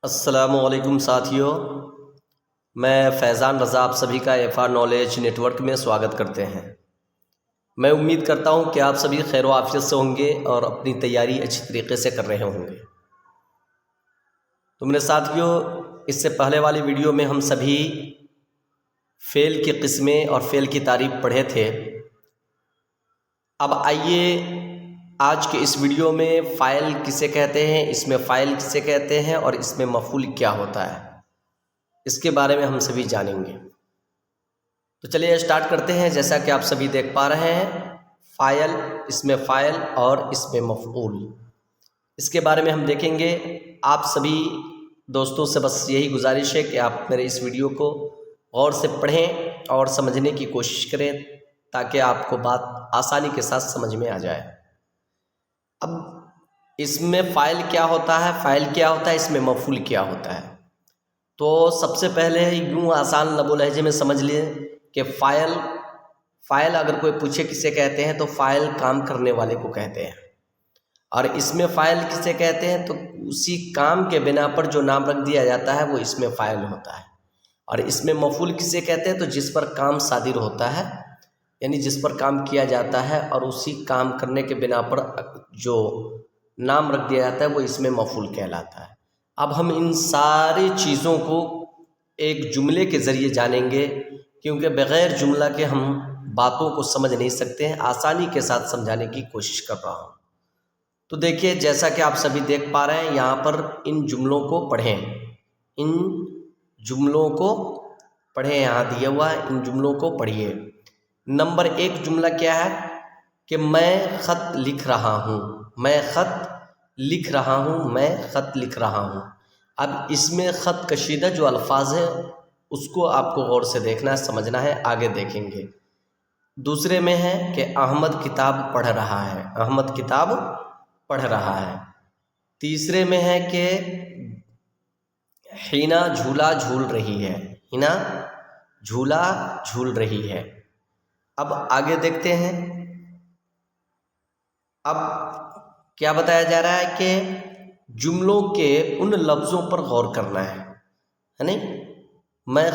السلام علیکم ساتھیوں، میں فیضان رضا آپ سبھی کا ایفا نالج نیٹ ورک میں سواگت کرتے ہیں۔ میں امید کرتا ہوں کہ آپ سبھی خیر و عافیت سے ہوں گے اور اپنی تیاری اچھی طریقے سے کر رہے ہوں گے۔ تو میرے ساتھیوں، اس سے پہلے والی ویڈیو میں ہم سبھی فعل کی قسمیں اور فعل کی تعریف پڑھے تھے۔ اب آئیے آج کے اس ویڈیو میں فاعل کسے کہتے ہیں، اس میں فاعل کسے کہتے ہیں اور اس میں مفعول کیا ہوتا ہے، اس کے بارے میں ہم سبھی جانیں گے۔ تو چلیے اسٹارٹ کرتے ہیں۔ جیسا کہ آپ سبھی دیکھ پا رہے ہیں، فاعل، اس میں فاعل اور اس میں مفعول، اس کے بارے میں ہم دیکھیں گے۔ آپ سبھی دوستوں سے بس یہی گزارش ہے کہ آپ میرے اس ویڈیو کو غور سے پڑھیں اور سمجھنے کی کوشش کریں تاکہ آپ کو بات آسانی کے ساتھ سمجھ میں آ جائے۔ اب اس میں فاعل کیا ہوتا ہے، فاعل کیا ہوتا ہے، اس میں مفعول کیا ہوتا ہے۔ تو سب سے پہلے یوں آسان لب و لہجے میں سمجھ لیں کہ فاعل اگر کوئی پوچھے کسے کہتے ہیں تو فاعل کام کرنے والے کو کہتے ہیں، اور اس میں فاعل کسے کہتے ہیں تو اسی کام کے بنا پر جو نام رکھ دیا جاتا ہے وہ اس میں فاعل ہوتا ہے۔ اور اس میں مفعول کسے کہتے ہیں تو جس پر کام صادر ہوتا ہے، یعنی جس پر کام کیا جاتا ہے اور اسی کام کرنے کے بنا پر جو نام رکھ دیا جاتا ہے وہ اس میں مفعول کہلاتا ہے۔ اب ہم ان ساری چیزوں کو ایک جملے کے ذریعے جانیں گے، کیونکہ بغیر جملہ کے ہم باتوں کو سمجھ نہیں سکتے ہیں۔ آسانی کے ساتھ سمجھانے کی کوشش کر رہا ہوں۔ تو دیکھیے، جیسا کہ آپ سبھی دیکھ پا رہے ہیں، یہاں پر ان جملوں کو پڑھیں، ان جملوں کو پڑھیں، یہاں دیا ہوا ہے، ان جملوں کو پڑھیے۔ نمبر 1 جملہ کیا ہے کہ میں خط لکھ رہا ہوں، میں خط لکھ رہا ہوں، میں خط لکھ رہا ہوں۔ اب اس میں خط کشیدہ جو الفاظ ہیں اس کو آپ کو غور سے دیکھنا ہے، سمجھنا ہے، آگے دیکھیں گے۔ دوسرے میں ہے کہ احمد کتاب پڑھ رہا ہے، احمد کتاب پڑھ رہا ہے۔ تیسرے میں ہے کہ حنا جھولا جھول رہی ہے، حنا جھولا جھول رہی ہے۔ اب آگے دیکھتے ہیں۔ اب کیا بتایا جا رہا ہے کہ جملوں کے ان لفظوں پر غور کرنا ہے نہیں؟ میں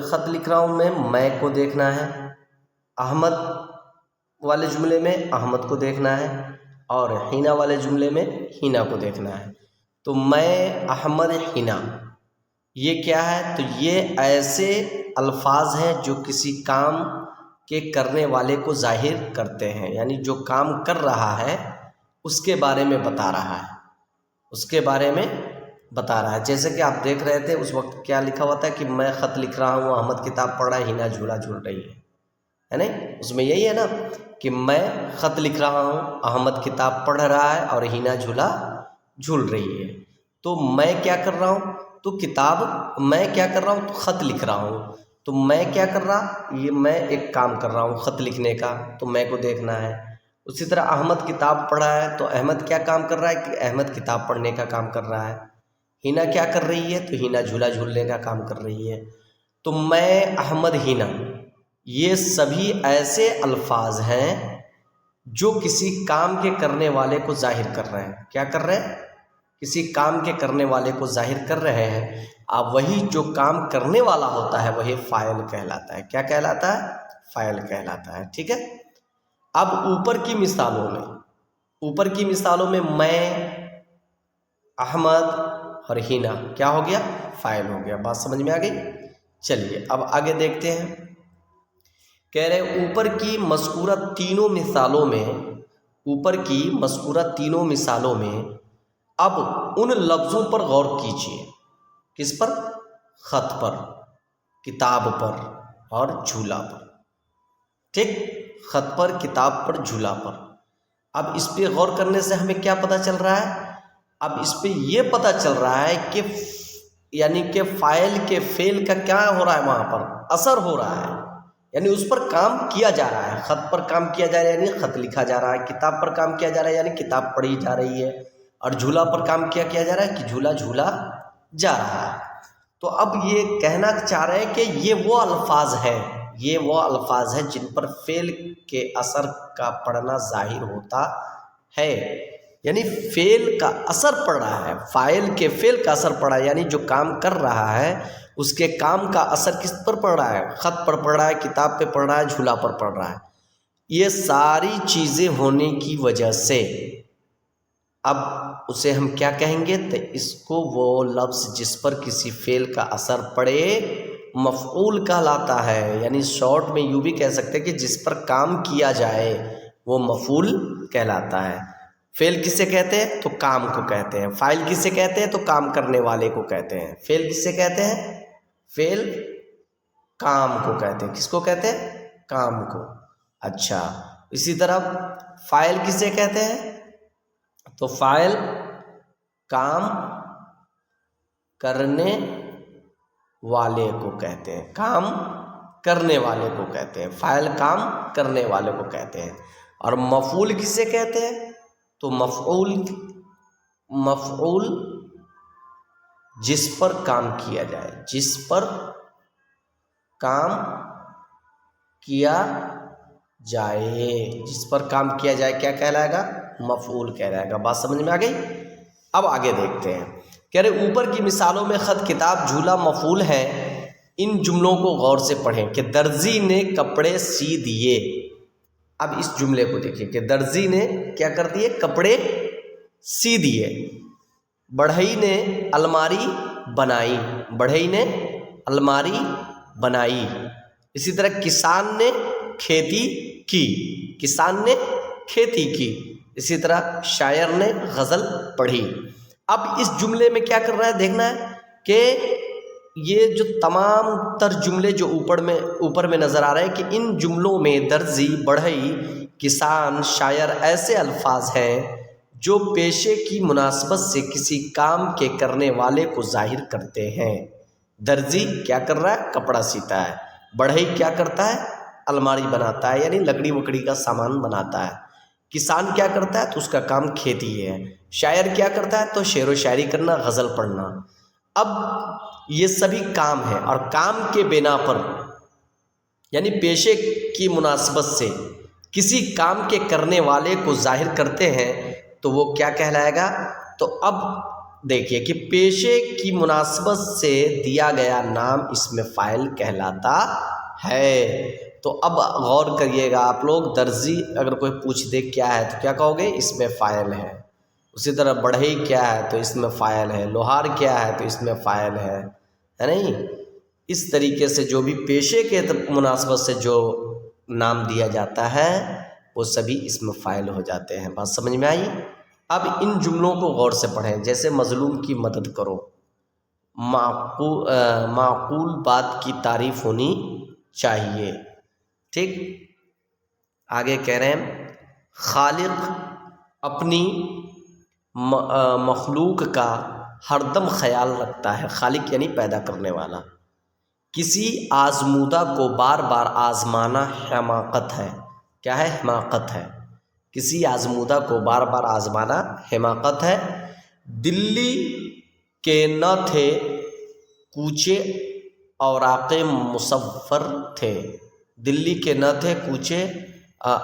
خط لکھ رہا ہوں، میں کو دیکھنا ہے، احمد والے جملے میں احمد کو دیکھنا ہے، اور حنا والے جملے میں حنا کو دیکھنا ہے۔ تو میں، احمد، حنا، یہ کیا ہے؟ تو یہ ایسے الفاظ ہیں جو کسی کام کے کرنے والے کو ظاہر کرتے ہیں، یعنی جو کام کر رہا ہے اس کے بارے میں بتا رہا ہے، اس کے بارے میں بتا رہا ہے۔ جیسے کہ آپ دیکھ رہے تھے اس وقت کیا لکھا ہوا تھا کہ میں خط لکھ رہا ہوں، احمد کتاب پڑھ رہا ہے، حنا جھولا جھول رہی ہے نہیں؟ اس میں یہی ہے نا کہ میں خط لکھ رہا ہوں، احمد کتاب پڑھ رہا ہے اور حنا جھولا جھول رہی ہے۔ تو میں کیا کر رہا ہوں؟ تو کتاب، میں کیا کر رہا ہوں؟ تو خط لکھ رہا ہوں۔ تو میں کیا کر رہا؟ یہ میں ایک کام کر رہا ہوں خط لکھنے کا، تو میں کو دیکھنا ہے۔ اسی طرح احمد کتاب پڑھا ہے، تو احمد کیا کام کر رہا ہے کہ احمد کتاب پڑھنے کا کام کر رہا ہے۔ حنا کیا کر رہی ہے؟ تو حنا جھولا جھولنے کا کام کر رہی ہے۔ تو میں، احمد، حنا، یہ سبھی ایسے الفاظ ہیں جو کسی کام کے کرنے والے کو ظاہر کر رہے ہیں۔ کیا کر رہے ہیں؟ کسی کام کے کرنے والے کو ظاہر کر رہے ہیں۔ اب وہی جو کام کرنے والا ہوتا ہے وہی فاعل کہلاتا ہے۔ کیا کہلاتا ہے؟ فاعل کہلاتا ہے۔ ٹھیک ہے؟ اب اوپر کی مثالوں میں میں، احمد اور حنا کیا ہو گیا؟ فاعل ہو گیا۔ بات سمجھ میں آ گئی؟ چلیے اب آگے دیکھتے ہیں۔ کہہ رہے اوپر کی مذکورہ تینوں مثالوں میں اب ان لفظوں پر غور کیجیے۔ کس پر؟ خط پر، کتاب پر اور جھولا پر۔ ٹھیک؟ خط پر، کتاب پر، جھولا پر۔ اب اس پہ غور کرنے سے ہمیں کیا پتہ چل رہا ہے؟ اب اس پہ یہ پتہ چل رہا ہے کہ یعنی کہ فاعل کے فعل کا کیا ہو رہا ہے، وہاں پر اثر ہو رہا ہے، یعنی اس پر کام کیا جا رہا ہے۔ خط پر کام کیا جا رہا ہے یعنی خط لکھا جا رہا ہے، کتاب پر کام کیا جا رہا ہے یعنی کتاب پڑھی جا رہی ہے، اور جھولا پر کام کیا جا رہا ہے کہ جھولا جھولا جا رہا ہے۔ تو اب یہ کہنا چاہ رہے ہیں کہ یہ وہ الفاظ ہیں جن پر فعل کے اثر کا پڑنا ظاہر ہوتا ہے، یعنی فعل کا اثر پڑ رہا ہے، فاعل کے فعل کا اثر پڑ رہا ہے، یعنی جو کام کر رہا ہے اس کے کام کا اثر کس پر پڑ رہا ہے؟ خط پر پڑ رہا ہے، کتاب پہ پڑ رہا ہے، جھولا پر پڑ رہا ہے۔ یہ ساری چیزیں ہونے کی وجہ سے اب اسے ہم کیا کہیں گے؟ تو اس کو وہ لفظ جس پر کسی فعل کا اثر پڑے مفعول کہلاتا ہے، یعنی شارٹ میں یوں بھی کہہ سکتے ہیں کہ جس پر کام کیا جائے وہ مفعول کہلاتا ہے۔ فعل کسے کہتے ہیں؟ تو کام کو کہتے ہیں۔ فاعل کسے کہتے ہیں؟ تو کام کرنے والے کو کہتے ہیں۔ فعل کسے کہتے ہیں؟ فعل کام کو کہتے ہیں۔ کس کو کہتے ہیں؟ کام کو۔ اچھا، اسی طرح فاعل کسے کہتے ہیں؟ تو فاعل کام کرنے والے کو کہتے ہیں، کام کرنے والے کو کہتے ہیں، فاعل کام کرنے والے کو کہتے ہیں۔ اور مفعول کسے کہتے ہیں؟ تو مفعول جس پر کام کیا جائے، جس پر کام کیا جائے، جس پر کام کیا جائے کیا کہلائے گا؟ مفعول کہلائے گا۔ بات سمجھ میں آ گئی؟ اب آگے دیکھتے ہیں۔ کہہ رہے اوپر کی مثالوں میں خط، کتاب، جھولا مفعول ہیں۔ ان جملوں کو غور سے پڑھیں کہ درزی نے کپڑے سی دیے۔ اب اس جملے کو دیکھیں کہ درزی نے کیا کر دیے؟ کپڑے سی دیے۔ بڑھئی نے الماری بنائی، بڑھئی نے الماری بنائی۔ اسی طرح کسان نے کھیتی کی، کسان نے کھیتی کی۔ اسی طرح شاعر نے غزل پڑھی۔ اب اس جملے میں کیا کر رہا ہے؟ دیکھنا ہے کہ یہ جو تمام تر جملے جو اوپر میں نظر آ رہے ہیں کہ ان جملوں میں درزی، بڑھئی، کسان، شاعر ایسے الفاظ ہیں جو پیشے کی مناسبت سے کسی کام کے کرنے والے کو ظاہر کرتے ہیں۔ درزی کیا کر رہا ہے؟ کپڑا سیتا ہے۔ بڑھئی کیا کرتا ہے؟ الماری بناتا ہے، یعنی لکڑی وکڑی کا سامان بناتا ہے۔ کسان کیا کرتا ہے؟ تو اس کا کام کھیتی ہے۔ شاعر کیا کرتا ہے؟ تو شعر و شاعری کرنا، غزل پڑھنا۔ اب یہ سبھی کام ہیں، اور کام کے بنا پر یعنی پیشے کی مناسبت سے کسی کام کے کرنے والے کو ظاہر کرتے ہیں تو وہ کیا کہلائے گا؟ تو اب دیکھیے کہ پیشے کی مناسبت سے دیا گیا نام اسم فاعل کہلاتا ہے۔ تو اب غور کریے گا آپ لوگ، درزی اگر کوئی پوچھ دے کیا ہے تو کیا کہو گے؟ اسم فاعل ہے۔ اسی طرح بڑھئی کیا ہے؟ تو اسم فاعل ہے۔ لوہار کیا ہے؟ تو اسم فاعل ہے نہیں؟ اس طریقے سے جو بھی پیشے کے مناسبت سے جو نام دیا جاتا ہے وہ سبھی اسم فاعل ہو جاتے ہیں۔ بات سمجھ میں آئی؟ اب ان جملوں کو غور سے پڑھیں، جیسے مظلوم کی مدد کرو، معقول بات کی تعریف ہونی چاہیے، ٹھیک؟ آگے کہہ رہے ہیں خالق اپنی مخلوق کا ہر دم خیال رکھتا ہے۔ خالق یعنی پیدا کرنے والا۔ کسی آزمودہ کو بار بار آزمانا حماقت ہے۔ کیا ہے؟ حماقت ہے۔ کسی آزمودہ کو بار بار آزمانا حماقت ہے۔ دلی کے نہ تھے کوچے اوراق مصور تھے، دلی کے نہ تھے کوچے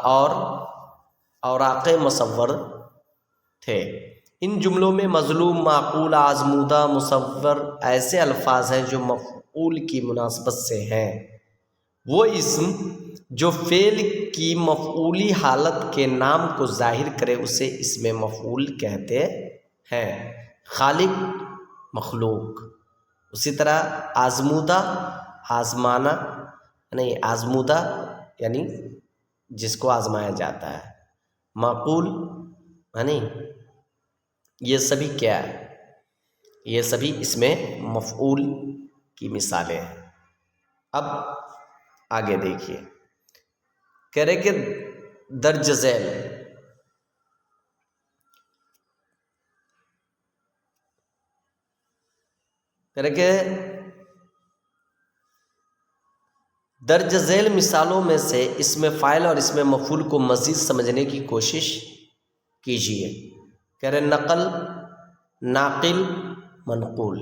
اور اوراق مصور تھے۔ ان جملوں میں مظلوم، معقول، آزمودہ، مصور ایسے الفاظ ہیں جو مفعول کی مناسبت سے ہیں۔ وہ اسم جو فعل کی مفعولی حالت کے نام کو ظاہر کرے اسے اسم مفعول کہتے ہیں۔ خالق مخلوق، اسی طرح آزمودہ آزمانا، نہیں آزمودہ یعنی جس کو آزمایا جاتا ہے، معقول یعنی یہ سبھی کیا ہے؟ یہ سبھی اسم مفعول کی مثالیں ہیں۔ اب آگے دیکھیے، کہہ رہے کہ درج ذیل، کہہ رہے کہ درج ذیل مثالوں میں سے اسم فاعل اور اسم مفعول کو مزید سمجھنے کی کوشش کیجیے۔ کہہ رہے نقل، ناقل، منقول۔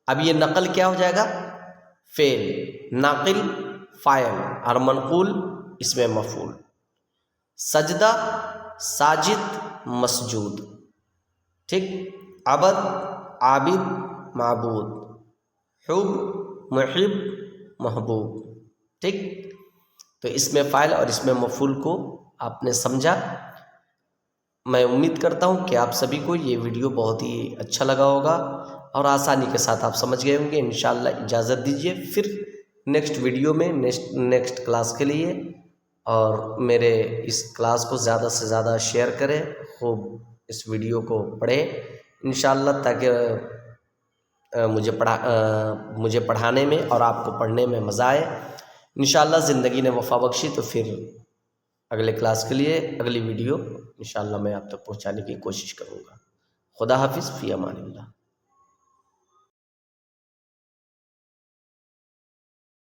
اب یہ نقل کیا ہو جائے گا؟ فعل، ناقل فاعل اور منقول اسم مفعول۔ سجدہ، ساجد، مسجود۔ ٹھیک، عبد عابد معبود، حب محب محبوب، ٹھیک۔ تو اس میں فاعل اور اس میں مفعول کو آپ نے سمجھا۔ میں امید کرتا ہوں کہ آپ سبھی کو یہ ویڈیو بہت ہی اچھا لگا ہوگا اور آسانی کے ساتھ آپ سمجھ گئے ہوں گے۔ انشاءاللہ اجازت دیجیے پھر نیکسٹ ویڈیو میں نیکسٹ کلاس کے لیے، اور میرے اس کلاس کو زیادہ سے زیادہ شیئر کریں، خوب اس ویڈیو کو پڑھیں انشاءاللہ، تاکہ مجھے پڑھانے میں اور آپ کو پڑھنے میں مزہ آئے۔ انشاءاللہ زندگی نے وفا بخشی تو پھر اگلے کلاس کے لیے اگلی ویڈیو انشاءاللہ میں آپ تک پہنچانے کی کوشش کروں گا۔ خدا حافظ، فی امان اللہ۔